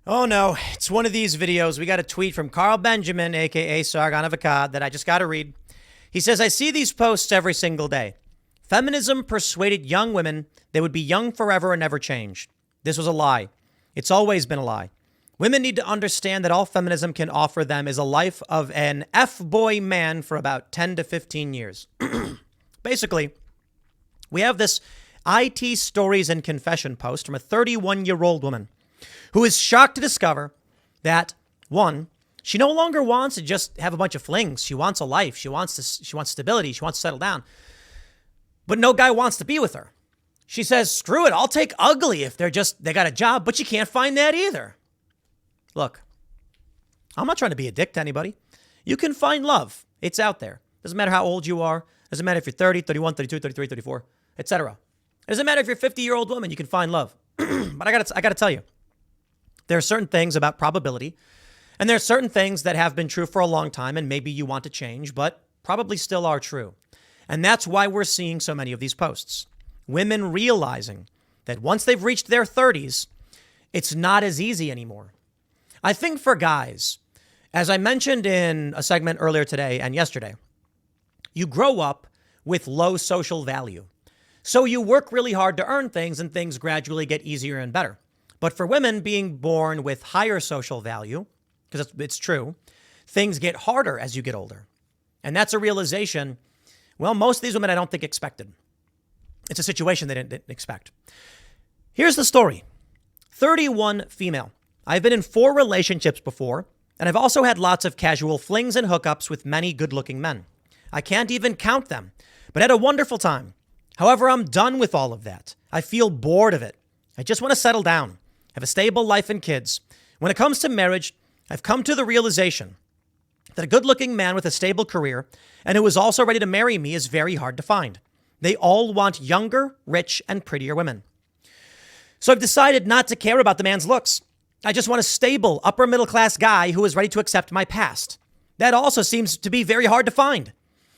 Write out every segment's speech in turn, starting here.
Oh no, it's one of these videos. We got a tweet from Carl Benjamin, aka Sargon of Akkad, that I just got to read. He says, I see these posts every single day. Feminism persuaded young women they would be young forever and never change. This was a lie. It's always been a lie. Women need to understand that all feminism can offer them is a life of an F-boy man for about 10 to 15 years. Basically, we have this IT stories and confession post from a 31-year-old woman who is shocked to discover that, one, she no longer wants to just have a bunch of flings. She wants a life. She wants stability. She wants to settle down. But no guy wants to be with her. She says, screw it, I'll take ugly if they got a job, but you can't find that either. Look, I'm not trying to be a dick to anybody. You can find love. It's out there. Doesn't matter how old you are. Doesn't matter if you're 30, 31, 32, 33, 34, etc. It doesn't matter if you're a 50-year-old woman, you can find love. But I got to tell you, there are certain things about probability, and there are certain things that have been true for a long time, and maybe you want to change, but probably still are true. And that's why we're seeing so many of these posts. Women realizing that once they've reached their 30s, it's not as easy anymore. I think for guys, as I mentioned in a segment earlier today and yesterday, you grow up with low social value. So you work really hard to earn things and things gradually get easier and better. But for women being born with higher social value, because it's true, things get harder as you get older. And that's a realization, well, most of these women I don't think expected. It's a situation they didn't expect. Here's the story. 31 female. I've been in 4 relationships before, and I've also had lots of casual flings and hookups with many good-looking men. I can't even count them, but had a wonderful time. However, I'm done with all of that. I feel bored of it. I just want to settle down, have a stable life and kids. When it comes to marriage, I've come to the realization that a good-looking man with a stable career and who is also ready to marry me is very hard to find. They all want younger, rich, and prettier women. So I've decided not to care about the man's looks. I just want a stable, upper-middle-class guy who is ready to accept my past. That also seems to be very hard to find.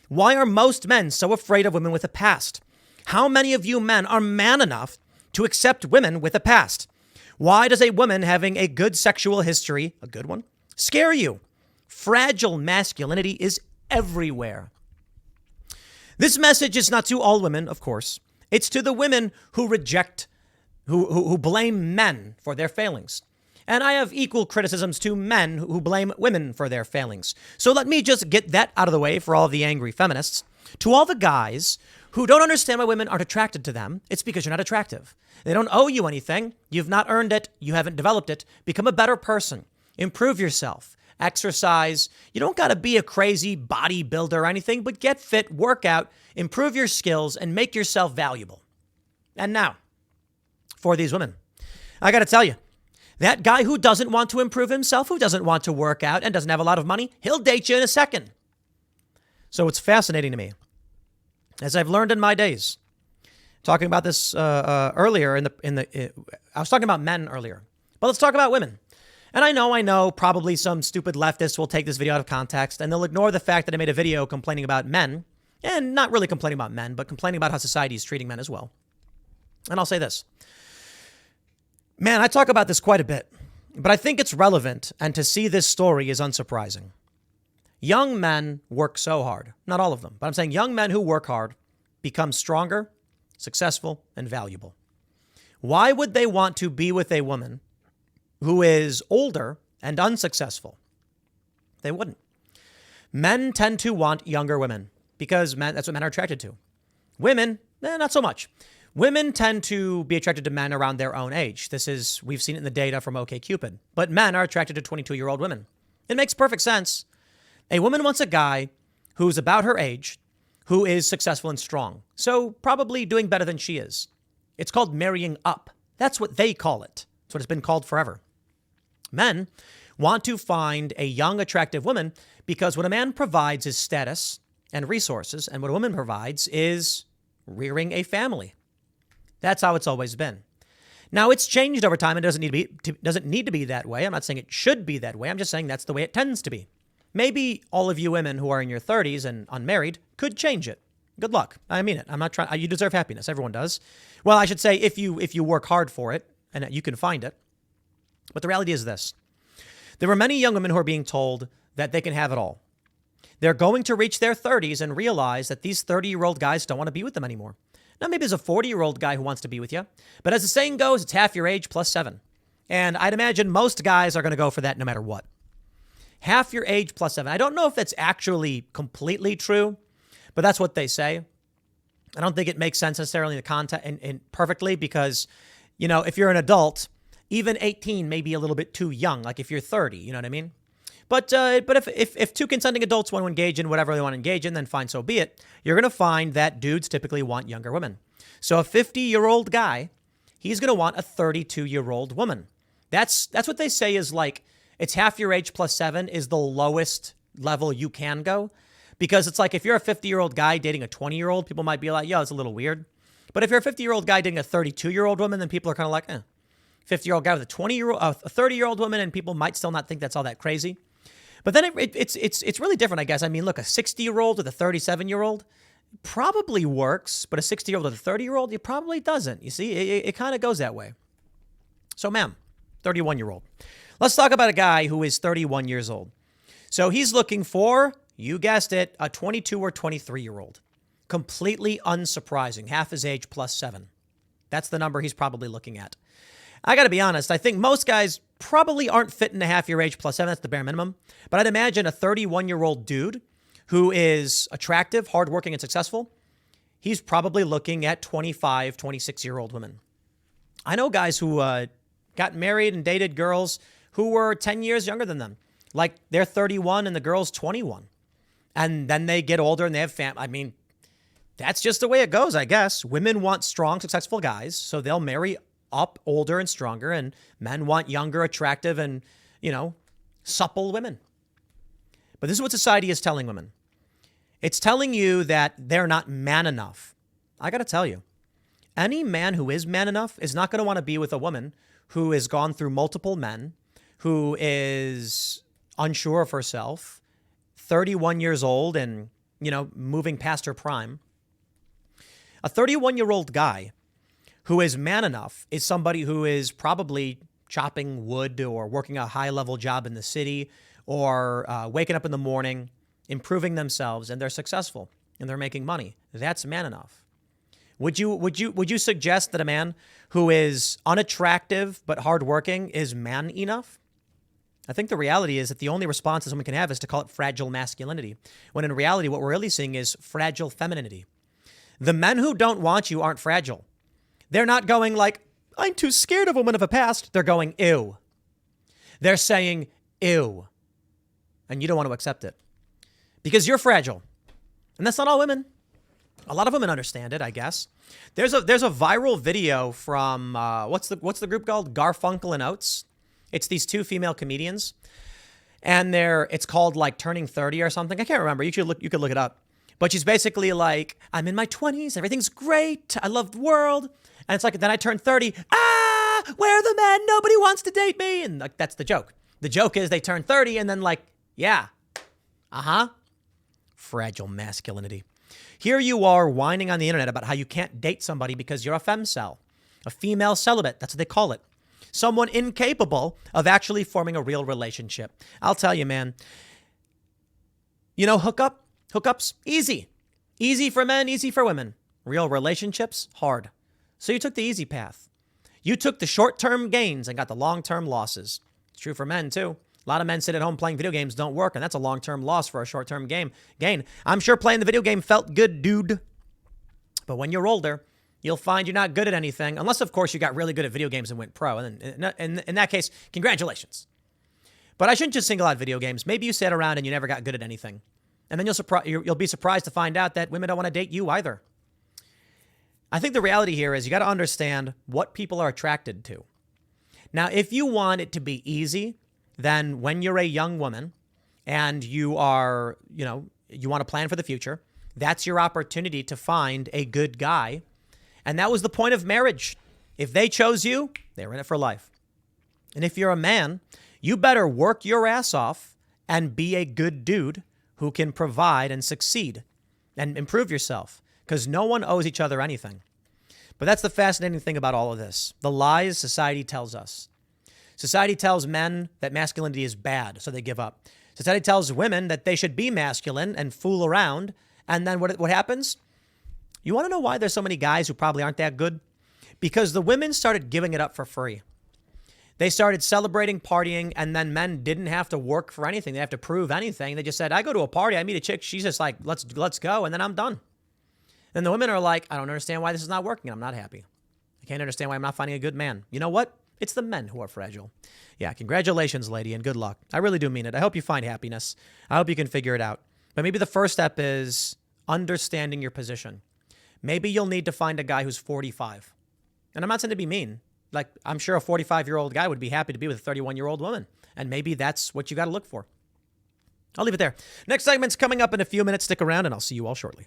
Why are most men so afraid of women with a past? How many of you men are man enough to accept women with a past? Why does a woman having a good sexual history, a good one, scare you? Fragile masculinity is everywhere. This message is not to all women, of course. It's to the women who reject, who blame men for their failings. And I have equal criticisms to men who blame women for their failings. So let me just get that out of the way for all the angry feminists. To all the guys who don't understand why women aren't attracted to them, it's because you're not attractive. They don't owe you anything. You've not earned it. You haven't developed it. Become a better person. Improve yourself. Exercise. You don't got to be a crazy bodybuilder or anything, but get fit, work out, improve your skills, and make yourself valuable. And now, for these women, I got to tell you, that guy who doesn't want to improve himself, who doesn't want to work out and doesn't have a lot of money, he'll date you in a second. So it's fascinating to me, as I've learned in my days, talking about this earlier I was talking about men earlier, but let's talk about women. And I know probably some stupid leftists will take this video out of context and they'll ignore the fact that I made a video complaining about men, and not really complaining about men, but complaining about how society is treating men as well. And I'll say this. Man, I talk about this quite a bit, but I think it's relevant, and to see this story is unsurprising. Young men work so hard. Not all of them, but I'm saying young men who work hard become stronger, successful, and valuable. Why would they want to be with a woman who is older and unsuccessful? They wouldn't. Men tend to want younger women because that's what men are attracted to. Women, not so much. Women tend to be attracted to men around their own age. We've seen it in the data from OkCupid. But men are attracted to 22-year-old women. It makes perfect sense. A woman wants a guy who's about her age, who is successful and strong. So probably doing better than she is. It's called marrying up. That's what they call it. That's what it's been called forever. Men want to find a young, attractive woman because what a man provides is status and resources, and what a woman provides is rearing a family. That's how it's always been. Now, it's changed over time and doesn't need to be that way. I'm not saying it should be that way. I'm just saying that's the way it tends to be. Maybe all of you women who are in your 30s and unmarried could change it. Good luck. I mean it. I'm not trying. You deserve happiness. Everyone does. Well, I should say if you work hard for it and you can find it. But the reality is this. There are many young women who are being told that they can have it all. They're going to reach their 30s and realize that these 30-year-old guys don't want to be with them anymore. Now, maybe there's a 40-year-old guy who wants to be with you, but as the saying goes, it's half your age plus 7. And I'd imagine most guys are going to go for that no matter what. Half your age plus 7. I don't know if that's actually completely true, but that's what they say. I don't think it makes sense necessarily in the context and perfectly because, if you're an adult, even 18 may be a little bit too young. Like if you're 30, you know what I mean? But if two consenting adults want to engage in whatever they want to engage in, then fine, so be it. You're going to find that dudes typically want younger women. So a 50-year-old guy, he's going to want a 32-year-old woman. That's what they say is like, it's half your age plus 7 is the lowest level you can go. Because it's like if you're a 50-year-old guy dating a 20-year-old, people might be like, yo, it's a little weird. But if you're a 50-year-old guy dating a 32-year-old woman, then people are kind of like, 50-year-old guy with a 30-year-old woman, and people might still not think that's all that crazy. But then it's really different, I guess. I mean, look, a 60-year-old with a 37-year-old probably works, but a 60-year-old with a 30-year-old, it probably doesn't. You see, it kind of goes that way. So, ma'am, 31-year-old. Let's talk about a guy who is 31 years old. So he's looking for, you guessed it, a 22 or 23-year-old. Completely unsurprising. Half his age plus 7. That's the number he's probably looking at. I got to be honest. I think most guys probably aren't fitting a half your age plus 7. That's the bare minimum. But I'd imagine a 31-year-old dude who is attractive, hardworking, and successful, he's probably looking at 25, 26-year-old women. I know guys who got married and dated girls who were 10 years younger than them. Like they're 31 and the girl's 21. And then they get older and they have family. I mean, that's just the way it goes, I guess. Women want strong, successful guys, so they'll marry up older and stronger, and men want younger, attractive, and, supple women. But this is what society is telling women. It's telling you that they're not man enough. I got to tell you, any man who is man enough is not going to want to be with a woman who has gone through multiple men, who is unsure of herself, 31 years old and, moving past her prime. A 31-year-old guy who is man enough is somebody who is probably chopping wood or working a high-level job in the city or waking up in the morning, improving themselves, and they're successful and they're making money. That's man enough. Would you suggest that a man who is unattractive but hardworking is man enough? I think the reality is that the only response that someone can have is to call it fragile masculinity, when in reality what we're really seeing is fragile femininity. The men who don't want you aren't fragile. They're not going like, I'm too scared of women of a past. They're going, ew. They're saying, ew. And you don't want to accept it because you're fragile. And that's not all women. A lot of women understand it, I guess. There's a viral video from, what's the group called? Garfunkel and Oates. It's these two female comedians. And it's called like Turning 30 or something. I can't remember. You could look it up. But she's basically like, I'm in my 20s. Everything's great. I love the world. And it's like, then I turn 30. Where are the men? Nobody wants to date me. And like, that's the joke. The joke is they turn 30 and then like, yeah. Fragile masculinity. Here you are whining on the internet about how you can't date somebody because you're a femcel, a female celibate. That's what they call it. Someone incapable of actually forming a real relationship. I'll tell you, man. Hookups, easy. Easy for men, easy for women. Real relationships, hard. So you took the easy path. You took the short-term gains and got the long-term losses. It's true for men, too. A lot of men sit at home playing video games, don't work, and that's a long-term loss for a short-term gain. I'm sure playing the video game felt good, dude. But when you're older, you'll find you're not good at anything, unless, of course, you got really good at video games and went pro. And in that case, congratulations. But I shouldn't just single out video games. Maybe you sat around and you never got good at anything. And then you'll be surprised to find out that women don't want to date you either. I think the reality here is you got to understand what people are attracted to. Now, if you want it to be easy, then when you're a young woman and you are, you want to plan for the future, that's your opportunity to find a good guy. And that was the point of marriage. If they chose you, they were in it for life. And if you're a man, you better work your ass off and be a good dude who can provide and succeed and improve yourself, because no one owes each other anything. But that's the fascinating thing about all of this. The lies society tells us. Society tells men that masculinity is bad, so they give up. Society tells women that they should be masculine and fool around. And then what happens? You want to know why there's so many guys who probably aren't that good? Because the women started giving it up for free. They started celebrating, partying, and then men didn't have to work for anything. They have to prove anything. They just said, I go to a party, I meet a chick, she's just like, let's go, and then I'm done. And the women are like, I don't understand why this is not working. I'm not happy. I can't understand why I'm not finding a good man. You know what? It's the men who are fragile. Yeah, congratulations, lady, and good luck. I really do mean it. I hope you find happiness. I hope you can figure it out. But maybe the first step is understanding your position. Maybe you'll need to find a guy who's 45. And I'm not saying to be mean. Like, I'm sure a 45-year-old guy would be happy to be with a 31-year-old woman. And maybe that's what you got to look for. I'll leave it there. Next segment's coming up in a few minutes. Stick around, and I'll see you all shortly.